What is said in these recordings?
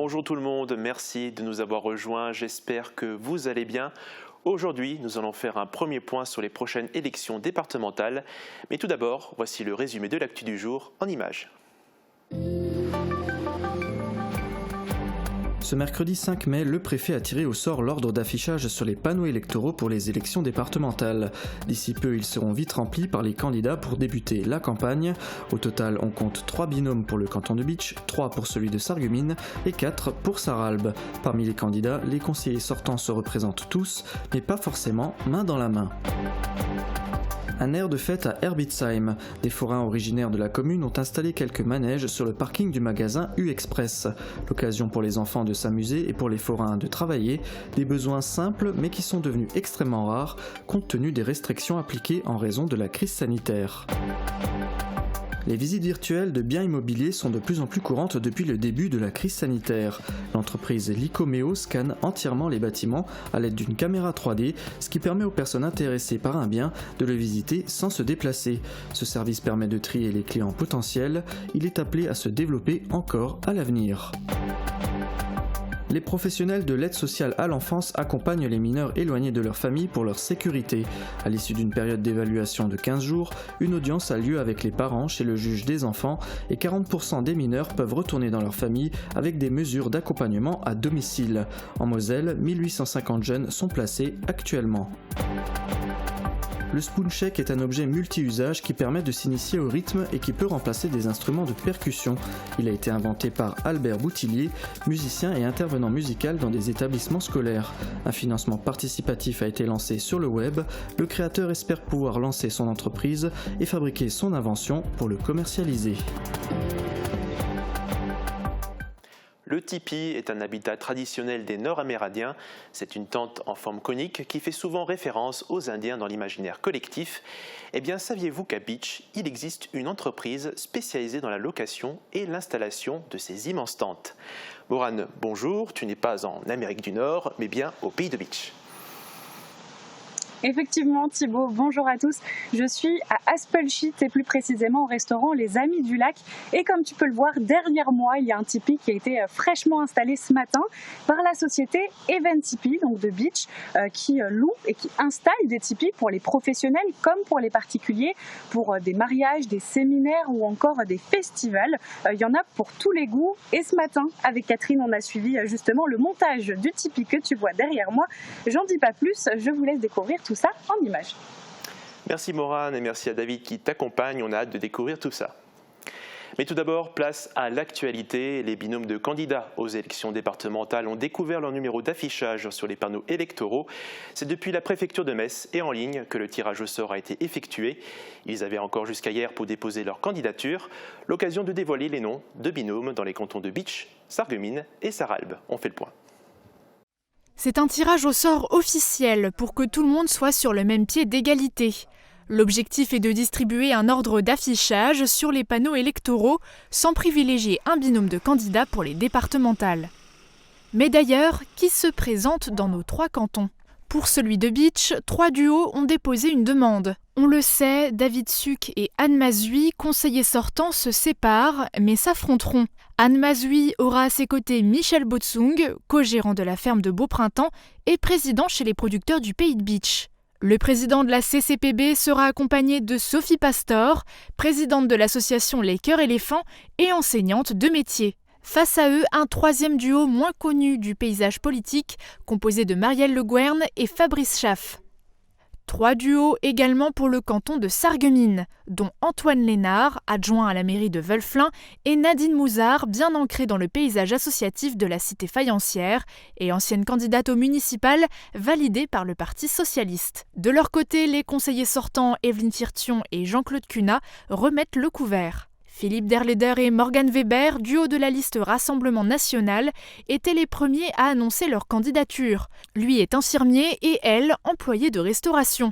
Bonjour tout le monde, merci de nous avoir rejoints, j'espère que vous allez bien. Aujourd'hui, nous allons faire un premier point sur les prochaines élections départementales. Mais tout d'abord, voici le résumé de l'actu du jour en images. Ce mercredi 5 mai, le préfet a tiré au sort l'ordre d'affichage sur les panneaux électoraux pour les élections départementales. D'ici peu, ils seront vite remplis par les candidats pour débuter la campagne. Au total, on compte 3 binômes pour le canton de Bitche, 3 pour celui de Sarreguemines et 4 pour Sarralbe. Parmi les candidats, les conseillers sortants se représentent tous, mais pas forcément main dans la main. Un air de fête à Herbitzheim. Des forains originaires de la commune ont installé quelques manèges sur le parking du magasin U-Express. L'occasion pour les enfants de s'amuser et pour les forains de travailler, des besoins simples mais qui sont devenus extrêmement rares compte tenu des restrictions appliquées en raison de la crise sanitaire. Les visites virtuelles de biens immobiliers sont de plus en plus courantes depuis le début de la crise sanitaire. L'entreprise Licomeo scanne entièrement les bâtiments à l'aide d'une caméra 3D, ce qui permet aux personnes intéressées par un bien de le visiter sans se déplacer. Ce service permet de trier les clients potentiels. Il est appelé à se développer encore à l'avenir. Les professionnels de l'aide sociale à l'enfance accompagnent les mineurs éloignés de leur famille pour leur sécurité. À l'issue d'une période d'évaluation de 15 jours, une audience a lieu avec les parents chez le juge des enfants et 40% des mineurs peuvent retourner dans leur famille avec des mesures d'accompagnement à domicile. En Moselle, 1850 jeunes sont placés actuellement. Le spooncheck est un objet multi-usage qui permet de s'initier au rythme et qui peut remplacer des instruments de percussion. Il a été inventé par Albert Boutillier, musicien et intervenant musical dans des établissements scolaires. Un financement participatif a été lancé sur le web. Le créateur espère pouvoir lancer son entreprise et fabriquer son invention pour le commercialiser. Le tipi est un habitat traditionnel des Nord-Amérindiens. C'est une tente en forme conique qui fait souvent référence aux Indiens dans l'imaginaire collectif. Eh bien, saviez-vous qu'à Bitche, il existe une entreprise spécialisée dans la location et l'installation de ces immenses tentes? Morane, bonjour, tu n'es pas en Amérique du Nord, mais bien au pays de Bitche. Effectivement Thibaut, bonjour à tous. Je suis à Aspelshit et plus précisément au restaurant Les Amis du Lac. Et comme tu peux le voir, derrière moi, il y a un tipi qui a été fraîchement installé ce matin par la société Event Tipi, donc de Bitche, qui loue et qui installe des tipis pour les professionnels comme pour les particuliers, pour des mariages, des séminaires ou encore des festivals. Il y en a pour tous les goûts. Et ce matin, avec Catherine, on a suivi justement le montage du tipi que tu vois derrière moi. J'en dis pas plus, je vous laisse découvrir tout ça en images. Merci Morane et merci à David qui t'accompagne, on a hâte de découvrir tout ça. Mais tout d'abord, place à l'actualité. Les binômes de candidats aux élections départementales ont découvert leur numéro d'affichage sur les panneaux électoraux. C'est depuis la préfecture de Metz et en ligne que le tirage au sort a été effectué. Ils avaient encore jusqu'à hier pour déposer leur candidature. L'occasion de dévoiler les noms de binômes dans les cantons de Bitche, Sarreguemines et Sarralbe. On fait le point. C'est un tirage au sort officiel pour que tout le monde soit sur le même pied d'égalité. L'objectif est de distribuer un ordre d'affichage sur les panneaux électoraux sans privilégier un binôme de candidats pour les départementales. Mais d'ailleurs, qui se présente dans nos 3 cantons? Pour celui de Bitche, 3 duos ont déposé une demande. On le sait, David Suc et Anne Mazui, conseillers sortants, se séparent mais s'affronteront. Anne Mazui aura à ses côtés Michel Botsung, co-gérant de la ferme de Beauprintemps et président chez les producteurs du pays de Bitche. Le président de la CCPB sera accompagné de Sophie Pastor, présidente de l'association Les Cœurs Éléphants et enseignante de métier. Face à eux, un 3e duo moins connu du paysage politique, composé de Marielle Le Gouern et Fabrice Schaff. 3 duos également pour le canton de Sarreguemines, dont Antoine Lénard, adjoint à la mairie de Wölflin, et Nadine Mouzard, bien ancrée dans le paysage associatif de la cité faïencière et ancienne candidate au municipal, validée par le Parti socialiste. De leur côté, les conseillers sortants Evelyne Tirtion et Jean-Claude Cunat remettent le couvert. Philippe Derleder et Morgane Weber, duo de la liste Rassemblement National, étaient les premiers à annoncer leur candidature. Lui est infirmier et elle, employée de restauration.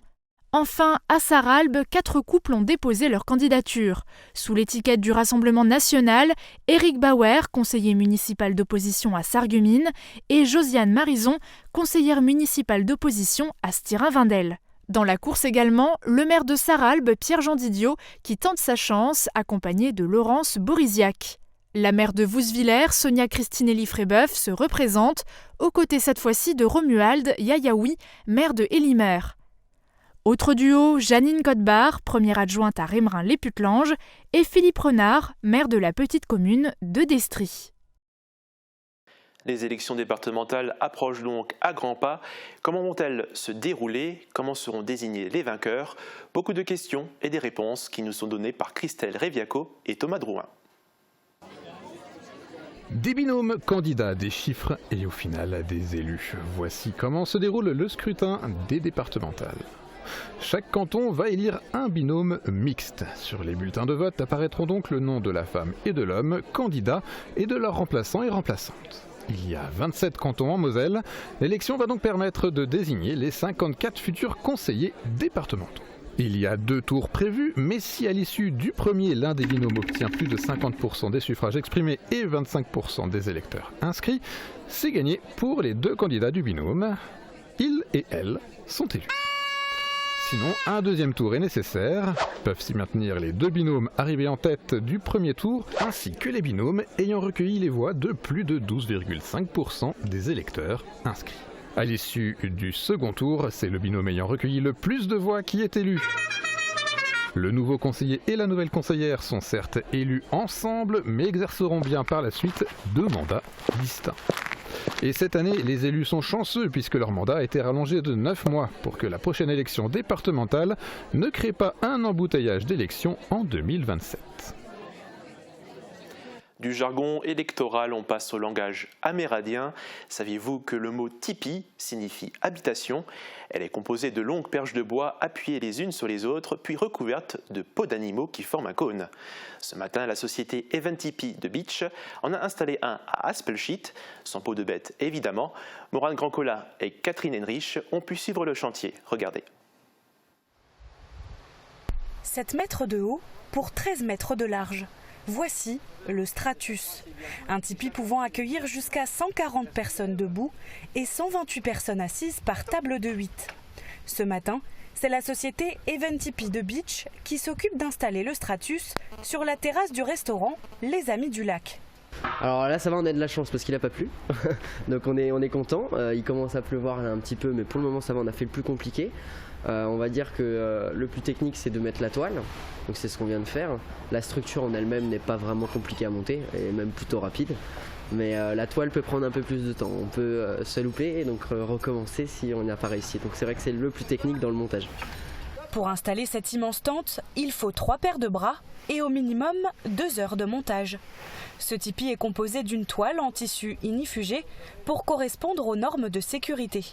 Enfin, à Sarralbe, 4 couples ont déposé leur candidature. Sous l'étiquette du Rassemblement National, Éric Bauer, conseiller municipal d'opposition à Sarreguemines, et Josiane Marison, conseillère municipale d'opposition à Styrin-Vindel. Dans la course également, le maire de Sarralbe, Pierre-Jean Didiot, qui tente sa chance, accompagné de Laurence Borisiac. La maire de Vousvillers, Sonia Christinelli Frébeuf, se représente, aux côtés cette fois-ci de Romuald Yayaoui, maire de Hélimer. Autre duo, Janine Cotbar, première adjointe à Rémerin-les-Putlanges, et Philippe Renard, maire de la petite commune de Destry. Les élections départementales approchent donc à grands pas. Comment vont-elles se dérouler? Comment seront désignés les vainqueurs? Beaucoup de questions et des réponses qui nous sont données par Christelle Réviaco et Thomas Drouin. Des binômes candidats, des chiffres et au final des élus. Voici comment se déroule le scrutin des départementales. Chaque canton va élire un binôme mixte. Sur les bulletins de vote apparaîtront donc le nom de la femme et de l'homme, candidats, et de leurs remplaçants et remplaçantes. Il y a 27 cantons en Moselle. L'élection va donc permettre de désigner les 54 futurs conseillers départementaux. Il y a 2 tours prévus, mais si à l'issue du premier, l'un des binômes obtient plus de 50% des suffrages exprimés et 25% des électeurs inscrits, c'est gagné pour les 2 candidats du binôme. Ils et elles sont élus. Sinon, un deuxième tour est nécessaire. Peuvent s'y maintenir les 2 binômes arrivés en tête du premier tour, ainsi que les binômes ayant recueilli les voix de plus de 12,5% des électeurs inscrits. À l'issue du second tour, c'est le binôme ayant recueilli le plus de voix qui est élu. Le nouveau conseiller et la nouvelle conseillère sont certes élus ensemble, mais exerceront bien par la suite 2 mandats distincts. Et cette année, les élus sont chanceux puisque leur mandat a été rallongé de 9 mois pour que la prochaine élection départementale ne crée pas un embouteillage d'élections en 2027. Du jargon électoral, on passe au langage amérindien. Saviez-vous que le mot tipi signifie habitation? Elle est composée de longues perches de bois appuyées les unes sur les autres, puis recouvertes de peaux d'animaux qui forment un cône. Ce matin, la société Eventipi de Beach en a installé un à Aspelshit, sans peau de bête évidemment. Morane Grandcola et Catherine Henrich ont pu suivre le chantier. Regardez. 7 mètres de haut pour 13 mètres de large. Voici le Stratus, un tipi pouvant accueillir jusqu'à 140 personnes debout et 128 personnes assises par table de 8. Ce matin, c'est la société Eventipi de Beach qui s'occupe d'installer le Stratus sur la terrasse du restaurant Les Amis du Lac. Alors là ça va, on a de la chance parce qu'il n'a pas plu, donc on est content. Il commence à pleuvoir là un petit peu, mais pour le moment ça va, on a fait le plus compliqué. On va dire que le plus technique c'est de mettre la toile, donc c'est ce qu'on vient de faire. La structure en elle-même n'est pas vraiment compliquée à monter, elle est même plutôt rapide, mais la toile peut prendre un peu plus de temps. On peut se louper et donc recommencer si on n'a pas réussi, donc c'est vrai que c'est le plus technique dans le montage. Pour installer cette immense tente, il faut 3 paires de bras et au minimum 2 heures de montage. Ce tipi est composé d'une toile en tissu ignifugé pour correspondre aux normes de sécurité.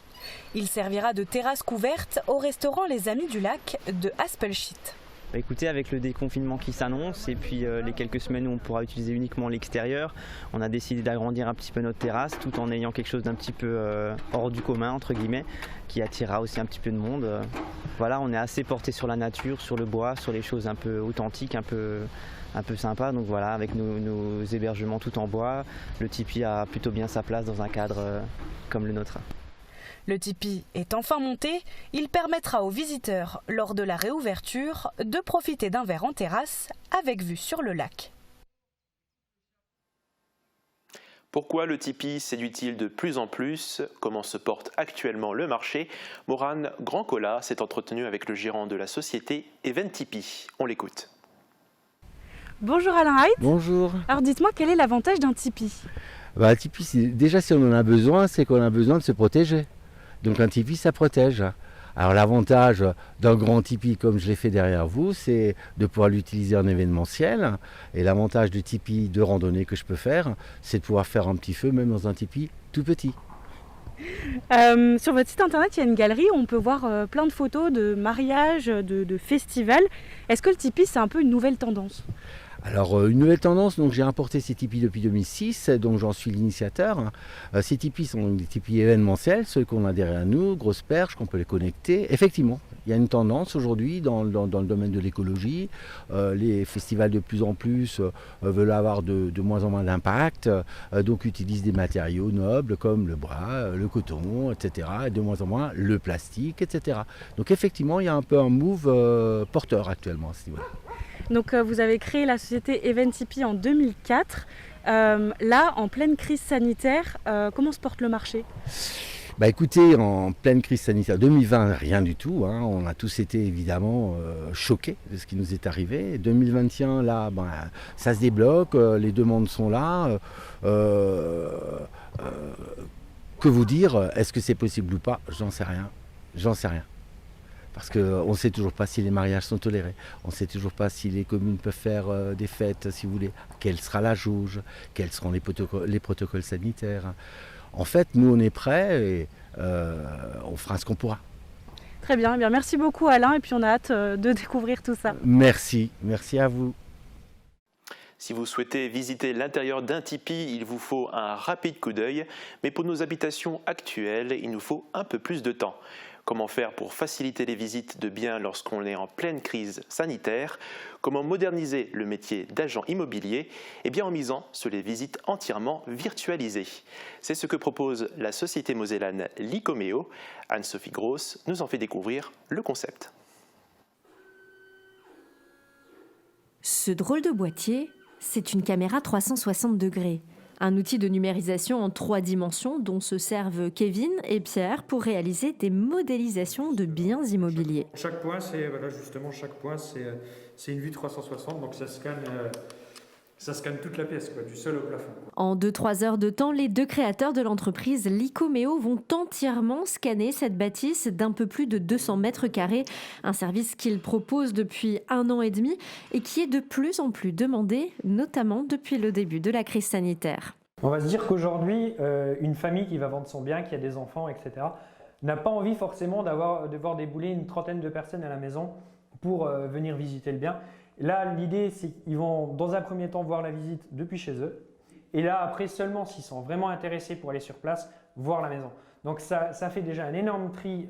Il servira de terrasse couverte au restaurant Les Amis du Lac de Aspelshit. Écoutez, avec le déconfinement qui s'annonce et puis les quelques semaines où on pourra utiliser uniquement l'extérieur, on a décidé d'agrandir un petit peu notre terrasse tout en ayant quelque chose d'un petit peu hors du commun, entre guillemets, qui attirera aussi un petit peu de monde. Voilà, on est assez porté sur la nature, sur le bois, sur les choses un peu authentiques, un peu sympa. Donc voilà, avec nos hébergements tout en bois, le tipi a plutôt bien sa place dans un cadre comme le nôtre. Le tipi est enfin monté, il permettra aux visiteurs, lors de la réouverture, de profiter d'un verre en terrasse avec vue sur le lac. Pourquoi le tipi séduit-il de plus en plus? Comment se porte actuellement le marché? Morane Grandcola s'est entretenu avec le gérant de la société Eventipi. On l'écoute. Bonjour Alain Heidt. Bonjour. Alors dites-moi, quel est l'avantage d'un tipi? Un tipi, déjà si on en a besoin, c'est qu'on a besoin de se protéger. Donc un tipi, ça protège. Alors l'avantage d'un grand tipi comme je l'ai fait derrière vous, c'est de pouvoir l'utiliser en événementiel. Et l'avantage du tipi de randonnée que je peux faire, c'est de pouvoir faire un petit feu même dans un tipi tout petit. Sur votre site internet, il y a une galerie où on peut voir plein de photos de mariages, de festivals. Est-ce que le tipi, c'est un peu une nouvelle tendance? Alors une nouvelle tendance, donc j'ai importé ces tipis depuis 2006, donc j'en suis l'initiateur. Ces tipis sont des tipis événementiels, ceux qu'on a derrière nous, grosses perches, qu'on peut les connecter. Effectivement, il y a une tendance aujourd'hui dans le domaine de l'écologie. Les festivals de plus en plus veulent avoir de moins en moins d'impact, donc utilisent des matériaux nobles comme le bois, le coton, etc. Et de moins en moins le plastique, etc. Donc effectivement, il y a un peu un move porteur actuellement à ce niveau-là. Donc vous avez créé la société Eventipi en 2004. Là, en pleine crise sanitaire, comment se porte le marché ? Bah écoutez, en pleine crise sanitaire 2020, rien du tout. Hein. On a tous été évidemment choqués de ce qui nous est arrivé. 2021, là, ça se débloque, les demandes sont là. Que vous dire ? Est-ce que c'est possible ou pas ? J'en sais rien. Parce qu'on ne sait toujours pas si les mariages sont tolérés. On ne sait toujours pas si les communes peuvent faire des fêtes, si vous voulez. Quelle sera la jauge ? Quels seront les protocoles sanitaires ? En fait, nous, on est prêts et on fera ce qu'on pourra. Très bien, merci beaucoup Alain, et puis on a hâte de découvrir tout ça. Merci à vous. Si vous souhaitez visiter l'intérieur d'un tipi, il vous faut un rapide coup d'œil, mais pour nos habitations actuelles, il nous faut un peu plus de temps. Comment faire pour faciliter les visites de biens lorsqu'on est en pleine crise sanitaire? Comment moderniser le métier d'agent immobilier? Eh bien en misant sur les visites entièrement virtualisées. C'est ce que propose la société mosellane Lycoméo. Anne-Sophie Gross nous en fait découvrir le concept. Ce drôle de boîtier, c'est une caméra 360 degrés. Un outil de numérisation en 3 dimensions dont se servent Kevin et Pierre pour réaliser des modélisations de biens immobiliers. Chaque point, c'est une vue 360, donc ça scanne toute la pièce, du sol au plafond. En 2-3 heures de temps, les 2 créateurs de l'entreprise Lycoméo vont entièrement scanner cette bâtisse d'un peu plus de 200 mètres carrés, un service qu'ils proposent depuis 1 an et demi et qui est de plus en plus demandé, notamment depuis le début de la crise sanitaire. On va se dire qu'aujourd'hui, une famille qui va vendre son bien, qui a des enfants, etc., n'a pas envie forcément de voir débouler une trentaine de personnes à la maison pour venir visiter le bien. Là, l'idée, c'est qu'ils vont dans un premier temps voir la visite depuis chez eux. Et là, après, seulement s'ils sont vraiment intéressés pour aller sur place, voir la maison. Donc ça fait déjà un énorme tri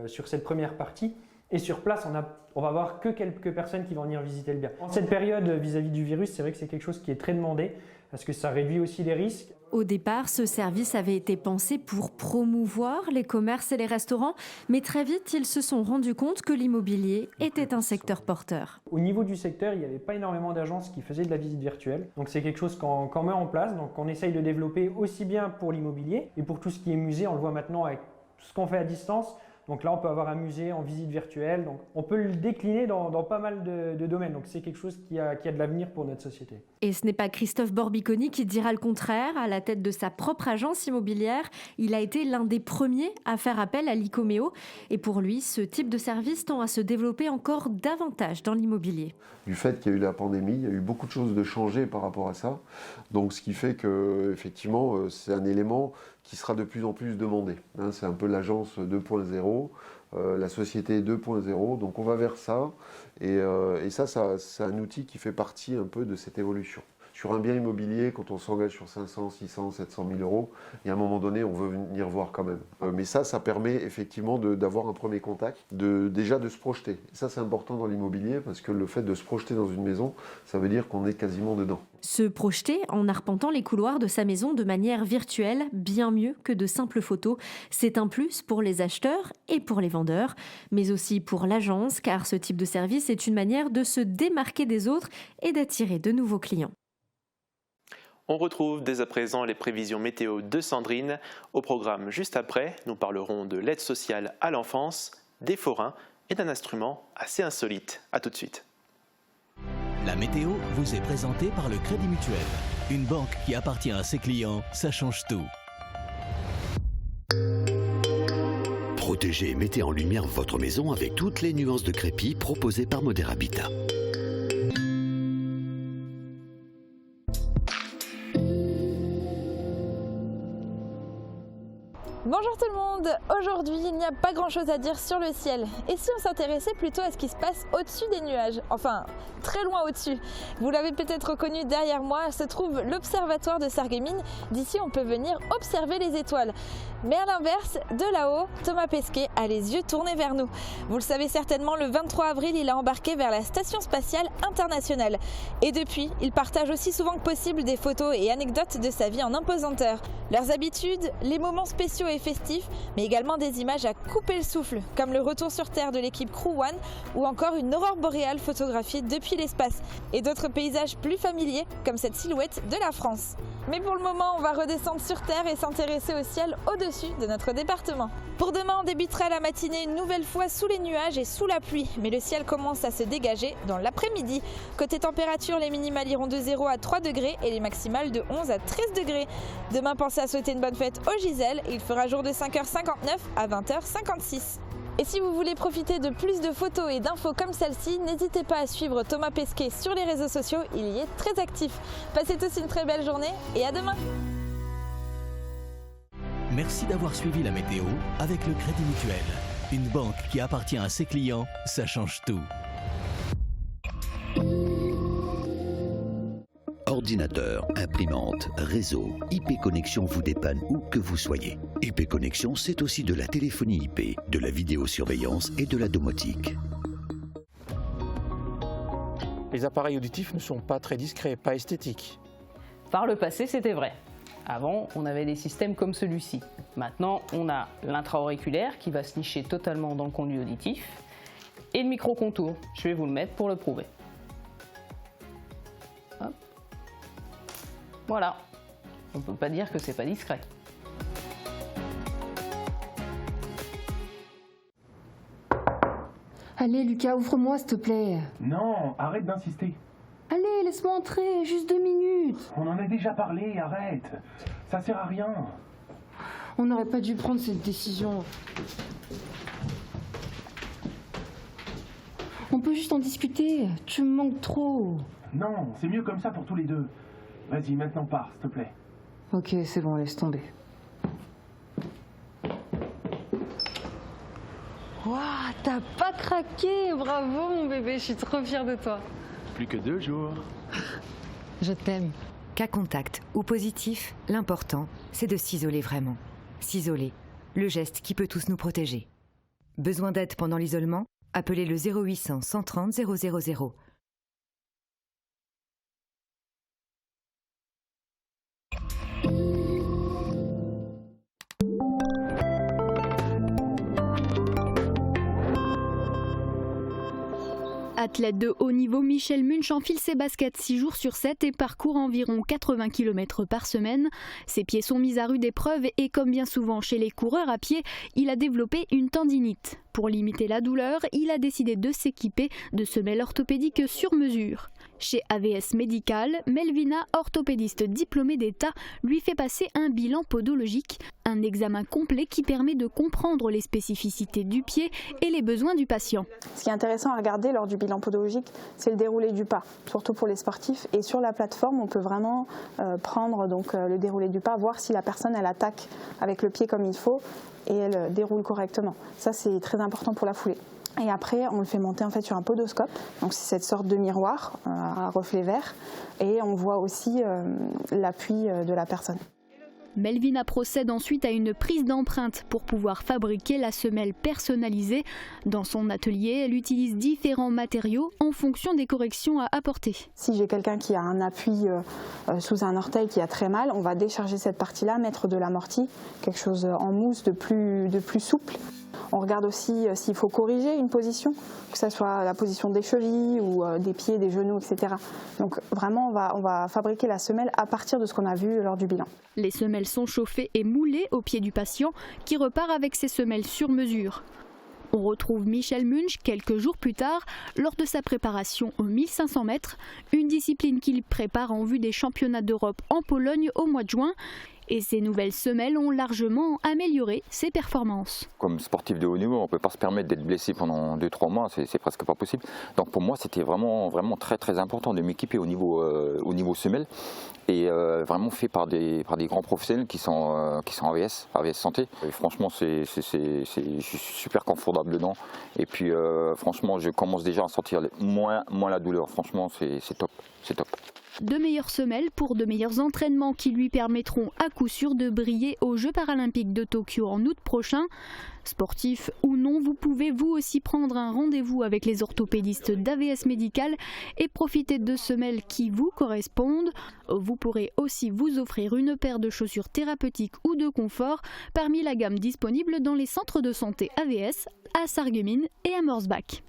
sur cette première partie. Et sur place, on va voir que quelques personnes qui vont venir visiter le bien. En cette période, vis-à-vis du virus, c'est vrai que c'est quelque chose qui est très demandé parce que ça réduit aussi les risques. Au départ, ce service avait été pensé pour promouvoir les commerces et les restaurants, mais très vite, ils se sont rendus compte que l'immobilier était un secteur porteur. Au niveau du secteur, il n'y avait pas énormément d'agences qui faisaient de la visite virtuelle. Donc c'est quelque chose qu'on met en place, donc on essaye de développer aussi bien pour l'immobilier et pour tout ce qui est musée. On le voit maintenant avec tout ce qu'on fait à distance. Donc là, on peut avoir un musée en visite virtuelle. Donc on peut le décliner dans pas mal de domaines. Donc c'est quelque chose qui a de l'avenir pour notre société. Et ce n'est pas Christophe Borbiconi qui dira le contraire. À la tête de sa propre agence immobilière, il a été l'un des premiers à faire appel à Lycoméo. Et pour lui, ce type de service tend à se développer encore davantage dans l'immobilier. Du fait qu'il y a eu la pandémie, il y a eu beaucoup de choses de changées par rapport à ça. Donc ce qui fait que effectivement, c'est un élément qui sera de plus en plus demandé. C'est un peu l'agence 2.0, la société 2.0, donc on va vers ça. Et ça, c'est un outil qui fait partie un peu de cette évolution. Sur un bien immobilier, quand on s'engage sur 500, 600, 700 000 euros, il y a un moment donné, on veut venir voir quand même. Mais ça permet effectivement d'avoir un premier contact, déjà de se projeter. Et ça, c'est important dans l'immobilier parce que le fait de se projeter dans une maison, ça veut dire qu'on est quasiment dedans. Se projeter en arpentant les couloirs de sa maison de manière virtuelle, bien mieux que de simples photos. C'est un plus pour les acheteurs et pour les vendeurs, mais aussi pour l'agence, car ce type de service est une manière de se démarquer des autres et d'attirer de nouveaux clients. On retrouve dès à présent les prévisions météo de Sandrine. Au programme juste après, nous parlerons de l'aide sociale à l'enfance, des forains et d'un instrument assez insolite. A tout de suite. La météo vous est présentée par le Crédit Mutuel. Une banque qui appartient à ses clients, ça change tout. Protégez et mettez en lumière votre maison avec toutes les nuances de crépi proposées par Moderabitat. Bonjour tout le monde! Aujourd'hui, il n'y a pas grand chose à dire sur le ciel. Et si on s'intéressait plutôt à ce qui se passe au-dessus des nuages? Enfin, très loin au-dessus. Vous l'avez peut-être reconnu, derrière moi se trouve l'observatoire de Sarreguemines. D'ici, on peut venir observer les étoiles. Mais à l'inverse, de là-haut, Thomas Pesquet a les yeux tournés vers nous. Vous le savez certainement, le 23 avril, il a embarqué vers la Station Spatiale Internationale. Et depuis, il partage aussi souvent que possible des photos et anecdotes de sa vie en impesanteur. Leurs habitudes, les moments spéciaux et festifs positifs, mais également des images à couper le souffle, comme le retour sur Terre de l'équipe Crew One ou encore une aurore boréale photographiée depuis l'espace, et d'autres paysages plus familiers, comme cette silhouette de la France. Mais pour le moment, on va redescendre sur Terre et s'intéresser au ciel au-dessus de notre département. Pour demain, on débutera la matinée une nouvelle fois sous les nuages et sous la pluie, mais le ciel commence à se dégager dans l'après-midi. Côté température, les minimales iront de 0 à 3 degrés et les maximales de 11 à 13 degrés. Demain, pensez à souhaiter une bonne fête aux Giselles et il fera jour de 5h59 à 20h56. Et si vous voulez profiter de plus de photos et d'infos comme celle-ci, n'hésitez pas à suivre Thomas Pesquet sur les réseaux sociaux, il y est très actif. Passez tous une très belle journée et à demain. Merci d'avoir suivi la météo avec le Crédit Mutuel. Une banque qui appartient à ses clients, ça change tout. Ordinateur, imprimante, réseau, IP Connexion vous dépanne où que vous soyez. IP Connexion, c'est aussi de la téléphonie IP, de la vidéosurveillance et de la domotique. Les appareils auditifs ne sont pas très discrets, pas esthétiques. Par le passé, c'était vrai. Avant, on avait des systèmes comme celui-ci. Maintenant, on a l'intra-auriculaire qui va se nicher totalement dans le conduit auditif et le micro-contour. Je vais vous le mettre pour le prouver. Hop. Voilà. On ne peut pas dire que c'est pas discret. Allez Lucas, ouvre-moi s'il te plaît. Non, arrête d'insister. Allez, laisse-moi entrer, juste 2 minutes. On en a déjà parlé, arrête. Ça sert à rien. On n'aurait pas dû prendre cette décision. On peut juste en discuter, tu me manques trop. Non, c'est mieux comme ça pour tous les deux. Vas-y, maintenant pars, s'il te plaît. Ok, c'est bon, laisse tomber. Waouh, t'as pas craqué, bravo mon bébé, je suis trop fière de toi. Plus que 2 jours. Je t'aime. Cas contact ou positif, l'important, c'est de s'isoler vraiment. S'isoler, le geste qui peut tous nous protéger. Besoin d'aide pendant l'isolement? Appelez le 0800 130 000. Athlète de haut niveau, Michel Munch enfile ses baskets 6 jours sur 7 et parcourt environ 80 km par semaine. Ses pieds sont mis à rude épreuve et comme bien souvent chez les coureurs à pied, il a développé une tendinite. Pour limiter la douleur, il a décidé de s'équiper de semelles orthopédiques sur mesure. Chez AVS Médical, Melvina, orthopédiste diplômée d'État, lui fait passer un bilan podologique, un examen complet qui permet de comprendre les spécificités du pied et les besoins du patient. Ce qui est intéressant à regarder lors du bilan podologique, c'est le déroulé du pas, surtout pour les sportifs. Et sur la plateforme, on peut vraiment prendre le déroulé du pas, voir si la personne elle attaque avec le pied comme il faut et elle déroule correctement. Ça, c'est très important pour la foulée. Et après, on le fait monter en fait sur un podoscope. Donc c'est cette sorte de miroir à reflet vert. Et on voit aussi l'appui de la personne. Melvina procède ensuite à une prise d'empreinte pour pouvoir fabriquer la semelle personnalisée. Dans son atelier, elle utilise différents matériaux en fonction des corrections à apporter. Si j'ai quelqu'un qui a un appui sous un orteil qui a très mal, on va décharger cette partie-là, mettre de l'amorti, quelque chose en mousse de plus souple. On regarde aussi s'il faut corriger une position, que ce soit la position des chevilles ou des pieds, des genoux, etc. Donc vraiment, on va fabriquer la semelle à partir de ce qu'on a vu lors du bilan. Les semelles sont chauffées et moulées au pied du patient qui repart avec ses semelles sur mesure. On retrouve Michel Munch quelques jours plus tard lors de sa préparation aux 1500 mètres, une discipline qu'il prépare en vue des championnats d'Europe en Pologne au mois de juin. Et ces nouvelles semelles ont largement amélioré ses performances. Comme sportif de haut niveau, on ne peut pas se permettre d'être blessé pendant 2-3 mois, c'est presque pas possible. Donc pour moi, c'était vraiment très très important de m'équiper au niveau semelle et vraiment fait par des grands professionnels qui sont AVS Santé. Et franchement, je suis super confortable dedans. Et puis franchement, je commence déjà à sentir moins la douleur. Franchement, c'est top. De meilleures semelles pour de meilleurs entraînements qui lui permettront à coup sûr de briller aux Jeux paralympiques de Tokyo en août prochain. Sportif ou non, vous pouvez vous aussi prendre un rendez-vous avec les orthopédistes d'AVS Médical et profiter de semelles qui vous correspondent. Vous pourrez aussi vous offrir une paire de chaussures thérapeutiques ou de confort parmi la gamme disponible dans les centres de santé AVS à Sarreguemines et à Morsbach.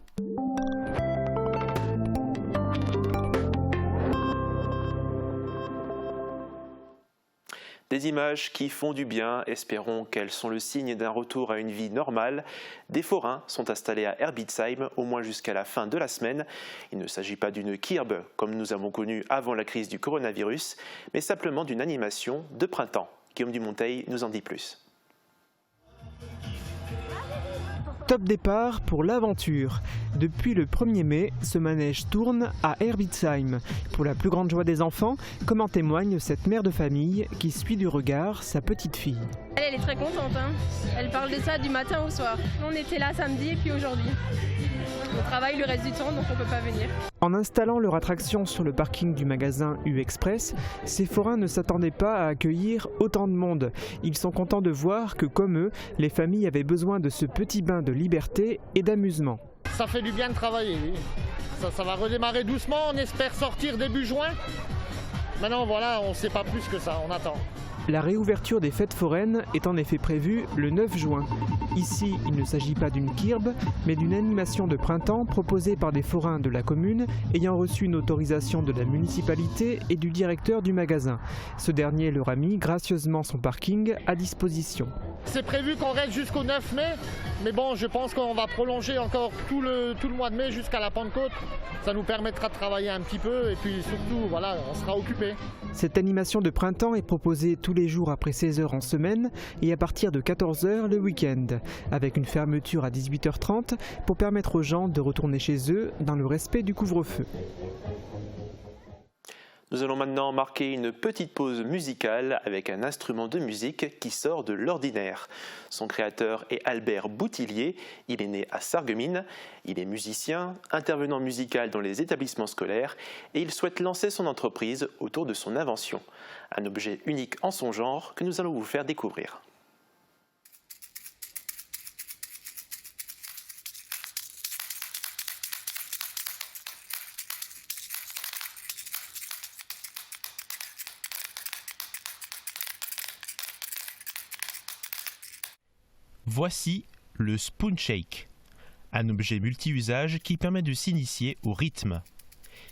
Des images qui font du bien, espérons qu'elles sont le signe d'un retour à une vie normale. Des forains sont installés à Herbitzheim, au moins jusqu'à la fin de la semaine. Il ne s'agit pas d'une kirbe, comme nous avons connu avant la crise du coronavirus, mais simplement d'une animation de printemps. Guillaume Dumonteil nous en dit plus. Top départ pour l'aventure. Depuis le 1er mai, ce manège tourne à Herbitzheim. Pour la plus grande joie des enfants, comme en témoigne cette mère de famille qui suit du regard sa petite fille. Elle est très contente, hein. Elle parle de ça du matin au soir. On était là samedi et puis aujourd'hui. On travaille le reste du temps, donc on ne peut pas venir. En installant leur attraction sur le parking du magasin U-Express, ces forains ne s'attendaient pas à accueillir autant de monde. Ils sont contents de voir que, comme eux, les familles avaient besoin de ce petit bain de liberté et d'amusement. Ça fait du bien de travailler, oui. Ça va redémarrer doucement, on espère sortir début juin. Maintenant voilà, on ne sait pas plus que ça, on attend. La réouverture des fêtes foraines est en effet prévue le 9 juin. Ici, il ne s'agit pas d'une kirbe, mais d'une animation de printemps proposée par des forains de la commune ayant reçu une autorisation de la municipalité et du directeur du magasin. Ce dernier leur a mis gracieusement son parking à disposition. C'est prévu qu'on reste jusqu'au 9 mai, mais bon, je pense qu'on va prolonger encore tout le mois de mai jusqu'à la Pentecôte. Ça nous permettra de travailler un petit peu et puis surtout, voilà, on sera occupé. Cette animation de printemps est proposée tous les jours après 16h en semaine et à partir de 14h le week-end, avec une fermeture à 18h30 pour permettre aux gens de retourner chez eux dans le respect du couvre-feu. Nous allons maintenant marquer une petite pause musicale avec un instrument de musique qui sort de l'ordinaire. Son créateur est Albert Boutillier, il est né à Sarreguemines, il est musicien, intervenant musical dans les établissements scolaires et il souhaite lancer son entreprise autour de son invention. Un objet unique en son genre que nous allons vous faire découvrir. Voici le Spoon Shake, un objet multi-usage qui permet de s'initier au rythme.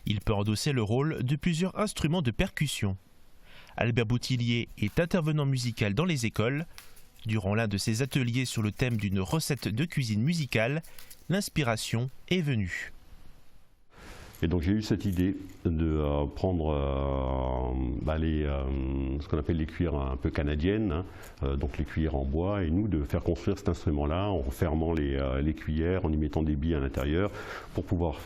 Il peut endosser le rôle de plusieurs instruments de percussion. Albert Boutillier est intervenant musical dans les écoles. Durant l'un de ses ateliers sur le thème d'une recette de cuisine musicale, l'inspiration est venue. Et donc j'ai eu cette idée de prendre ce qu'on appelle les cuillères un peu canadiennes, donc les cuillères en bois, et nous de faire construire cet instrument-là en refermant les cuillères, en y mettant des billes à l'intérieur pour pouvoir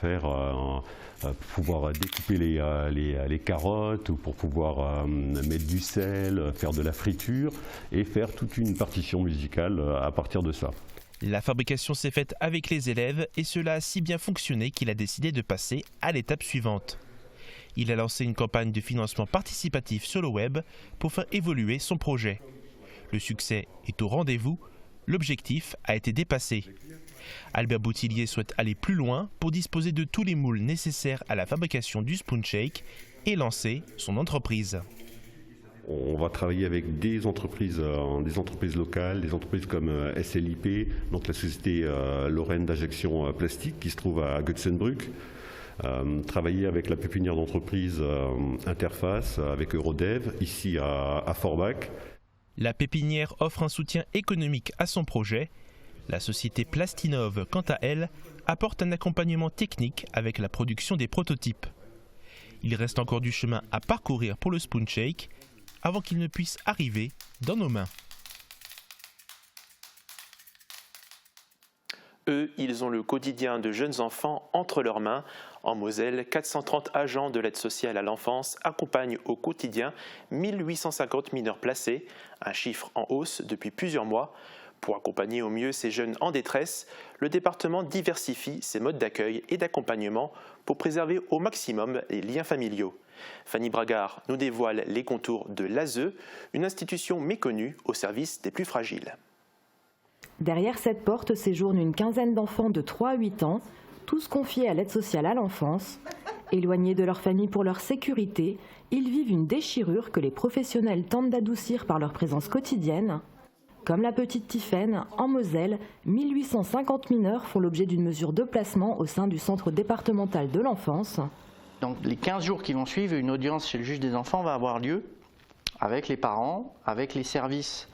découper les carottes, ou pour pouvoir mettre du sel, faire de la friture et faire toute une partition musicale à partir de ça. La fabrication s'est faite avec les élèves et cela a si bien fonctionné qu'il a décidé de passer à l'étape suivante. Il a lancé une campagne de financement participatif sur le web pour faire évoluer son projet. Le succès est au rendez-vous, l'objectif a été dépassé. Albert Boutillier souhaite aller plus loin pour disposer de tous les moules nécessaires à la fabrication du Spoon Shake et lancer son entreprise. On va travailler avec des entreprises locales, des entreprises comme SLIP, donc la société lorraine d'injection plastique qui se trouve à Götzenbrück. Travailler avec la pépinière d'entreprise Interface, avec Eurodev, ici à Forbach. La pépinière offre un soutien économique à son projet. La société Plastinov, quant à elle, apporte un accompagnement technique avec la production des prototypes. Il reste encore du chemin à parcourir pour le Spoon Shake, avant qu'il ne puisse arriver dans nos mains. Eux, ils ont le quotidien de jeunes enfants entre leurs mains. En Moselle, 430 agents de l'aide sociale à l'enfance accompagnent au quotidien 1850 mineurs placés, un chiffre en hausse depuis plusieurs mois. Pour accompagner au mieux ces jeunes en détresse, le département diversifie ses modes d'accueil et d'accompagnement pour préserver au maximum les liens familiaux. Fanny Bragard nous dévoile les contours de l'ASE, une institution méconnue au service des plus fragiles. Derrière cette porte séjourne une quinzaine d'enfants de 3 à 8 ans, tous confiés à l'aide sociale à l'enfance. Éloignés de leur famille pour leur sécurité, ils vivent une déchirure que les professionnels tentent d'adoucir par leur présence quotidienne. Comme la petite Tiffaine, en Moselle, 1850 mineurs font l'objet d'une mesure de placement au sein du centre départemental de l'enfance. Donc les 15 jours qui vont suivre, une audience chez le juge des enfants va avoir lieu avec les parents, avec les services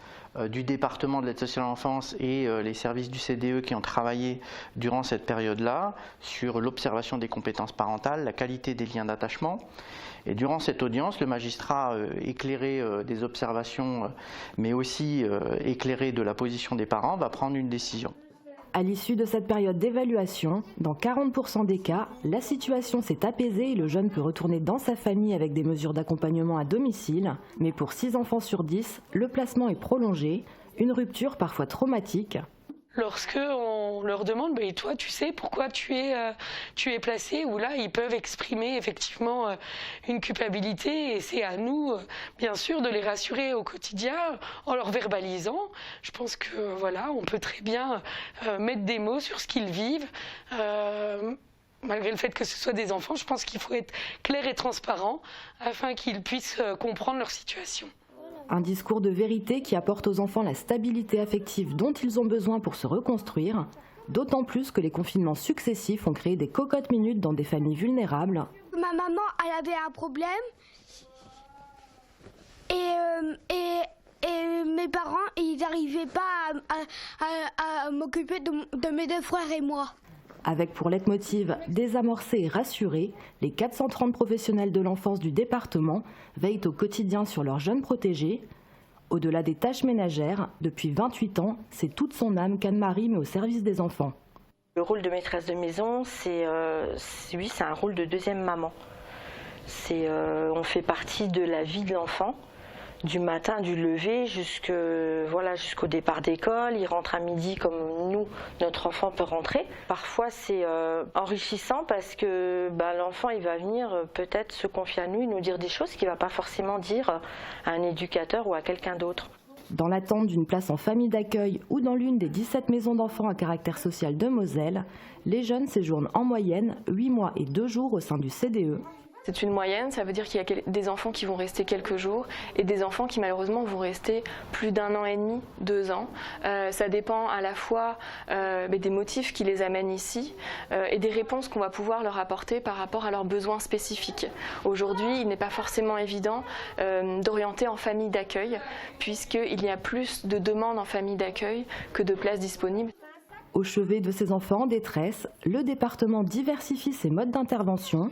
du département de l'aide sociale à l'enfance et les services du CDE qui ont travaillé durant cette période-là sur l'observation des compétences parentales, la qualité des liens d'attachement. Et durant cette audience, le magistrat éclairé des observations, mais aussi éclairé de la position des parents, va prendre une décision. À l'issue de cette période d'évaluation, dans 40% des cas, la situation s'est apaisée et le jeune peut retourner dans sa famille avec des mesures d'accompagnement à domicile. Mais pour 6 enfants sur 10, le placement est prolongé, une rupture parfois traumatique. Lorsque on leur demande, et toi tu sais pourquoi tu es placé, ou là ils peuvent exprimer effectivement une culpabilité et c'est à nous bien sûr de les rassurer au quotidien en leur verbalisant. Je pense que voilà, on peut très bien mettre des mots sur ce qu'ils vivent. Malgré le fait que ce soit des enfants, je pense qu'il faut être clair et transparent afin qu'ils puissent comprendre leur situation. Un discours de vérité qui apporte aux enfants la stabilité affective dont ils ont besoin pour se reconstruire, d'autant plus que les confinements successifs ont créé des cocottes minutes dans des familles vulnérables. Ma maman, elle avait un problème et mes parents, ils n'arrivaient pas à m'occuper de mes 2 frères et moi. Avec pour leitmotiv désamorcer et rassurer, les 430 professionnels de l'enfance du département veillent au quotidien sur leurs jeunes protégés. Au-delà des tâches ménagères, depuis 28 ans, c'est toute son âme qu'Anne-Marie met au service des enfants. Le rôle de maîtresse de maison, c'est un rôle de deuxième maman. On fait partie de la vie de l'enfant. Du matin, du lever jusqu'au départ d'école. Il rentre à midi comme nous, notre enfant peut rentrer. Parfois, c'est enrichissant parce que l'enfant, il va venir peut-être se confier à nous et nous dire des choses qu'il ne va pas forcément dire à un éducateur ou à quelqu'un d'autre. Dans l'attente d'une place en famille d'accueil ou dans l'une des 17 maisons d'enfants à caractère social de Moselle, les jeunes séjournent en moyenne 8 mois et 2 jours au sein du CDE. C'est une moyenne, ça veut dire qu'il y a des enfants qui vont rester quelques jours et des enfants qui malheureusement vont rester plus d'1 an et demi, 2 ans. Ça dépend à la fois des motifs qui les amènent ici et des réponses qu'on va pouvoir leur apporter par rapport à leurs besoins spécifiques. Aujourd'hui, il n'est pas forcément évident d'orienter en famille d'accueil puisqu'il y a plus de demandes en famille d'accueil que de places disponibles. Au chevet de ces enfants en détresse, le département diversifie ses modes d'intervention.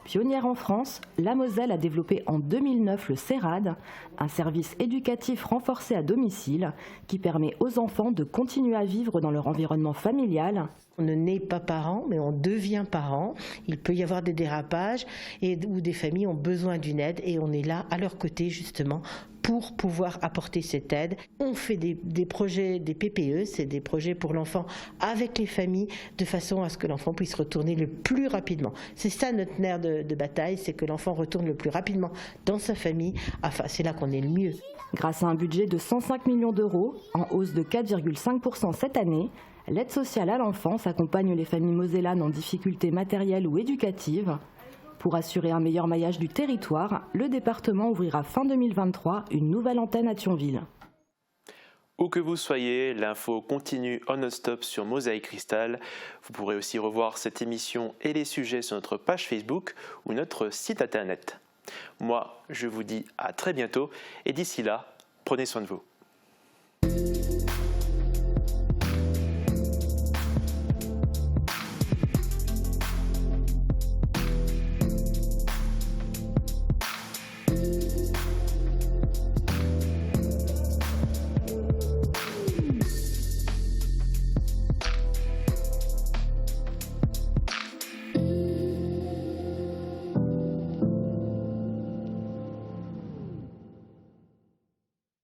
Pionnière en France, la Moselle a développé en 2009 le CERAD, un service éducatif renforcé à domicile qui permet aux enfants de continuer à vivre dans leur environnement familial. On ne naît pas parent, mais on devient parent. Il peut y avoir des dérapages où des familles ont besoin d'une aide et on est là à leur côté justement pour pouvoir apporter cette aide. On fait des projets, des PPE, c'est des projets pour l'enfant avec les familles, de façon à ce que l'enfant puisse retourner le plus rapidement. C'est ça notre nerf de bataille, c'est que l'enfant retourne le plus rapidement dans sa famille. Enfin, c'est là qu'on est le mieux. Grâce à un budget de 105 millions d'euros, en hausse de 4,5% cette année, l'aide sociale à l'enfance accompagne les familles mosellanes en difficulté matérielle ou éducative. Pour assurer un meilleur maillage du territoire, le département ouvrira fin 2023 une nouvelle antenne à Thionville. Où que vous soyez, l'info continue en non-stop sur Mosaïque Cristal. Vous pourrez aussi revoir cette émission et les sujets sur notre page Facebook ou notre site internet. Moi, je vous dis à très bientôt et d'ici là, prenez soin de vous.